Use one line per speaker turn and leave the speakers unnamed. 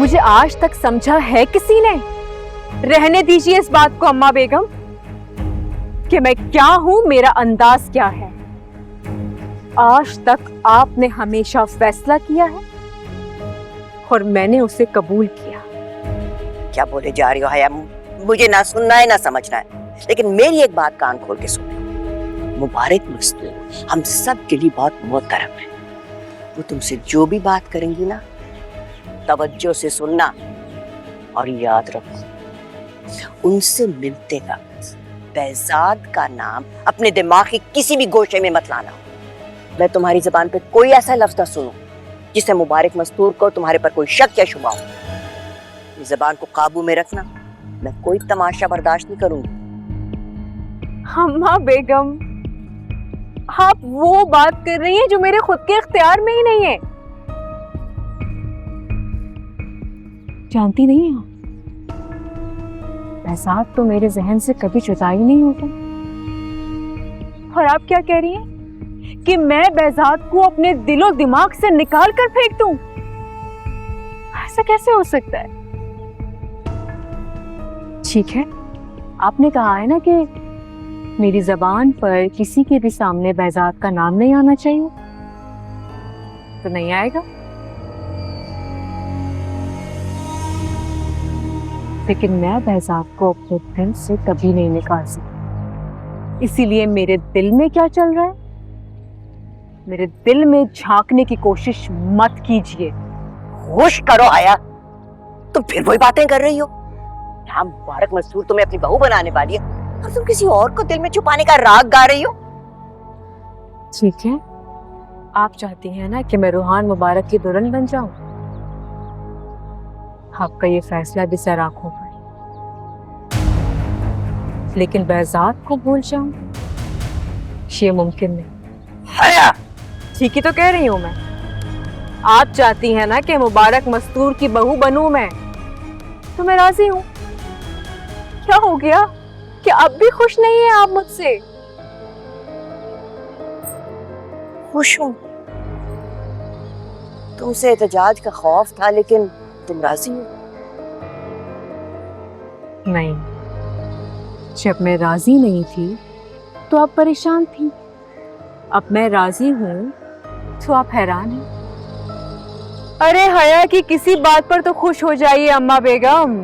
मुझे आज तक समझा है किसी ने? रहने दीजिए इस बात को अम्मा बेगम कि मैं क्या हूं, मेरा अंदाज क्या है। आज तक आपने हमेशा फैसला किया है और मैंने उसे कबूल किया।
क्या बोले जा रही हो हया? मुझे ना सुनना है ना समझना है, लेकिन मेरी एक बात कान खोल के सुनो। मुबारक मस्तूर हम सब के लिए बहुत मोहतरम है। वो तुमसे जो भी बात करेंगी ना, तवज्जो से सुनना और याद रखो, उनसे मिलते वक्त बेजाद का नाम अपने दिमाग के किसी भी गोशे में मत लाना। मैं तुम्हारी जुबान पे कोई ऐसा लफ्ज ना सुनूं जिससे मुबारक मस्तूर को तुम्हारे पर कोई शक या शुबा हो। इस जुबान को काबू में रखना, मैं कोई तमाशा बर्दाश्त नहीं करूंगी।
अम्मा बेगम, आप वो बात कर रही हैं जो मेरे खुद के इख्तियार में ही नहीं है। जानती नहीं हो, एहसास तो मेरे जहन से कभी जुदा ही नहीं होता। और आप क्या कह रही हैं कि मैं बेजाद को अपने दिलो दिमाग से निकाल कर फेंक दूं? ऐसा कैसे हो सकता है? ठीक है, आपने कहा है ना कि मेरी जबान पर किसी के भी सामने बेजाद का नाम नहीं आना चाहिए, तो नहीं आएगा। लेकिन मैं बेजाद को अपने दिल से कभी नहीं निकाल सकती। इसीलिए मेरे दिल में क्या चल रहा है, मेरे दिल में झांकने की कोशिश मत कीजिए।
होश करो आया, तुम फिर वही बातें कर रही हो। क्या मुबारक मस्तूर तुम्हें अपनी बहू बनाने वाली है और तुम किसी और को दिल में छुपाने का राग गा रही हो?
ठीक है, आप चाहती हैं ना कि मैं रूहान मुबारक की दुल्हन बन जाऊं? आपका ये फैसला भी सर आंखों पर, लेकिन बेजाद को भूल जाऊं ये मुमकिन नहीं।
हया,
ठीक ही तो कह रही हूं मैं। आप चाहती हैं ना कि मुबारक मस्तूर की बहू बनूं मैं, तो मैं राजी हूं। क्या हो गया कि अब भी खुश नहीं है आप मुझसे?
खुश हूं, तुमसे एहतजाज का खौफ था, लेकिन तुम राजी हो?
नहीं, जब मैं राजी नहीं थी तो आप परेशान थी। अब मैं राजी हूं तो आप हैरान हैं। अरे हया की किसी बात पर तो खुश हो जाइए अम्मा बेगम।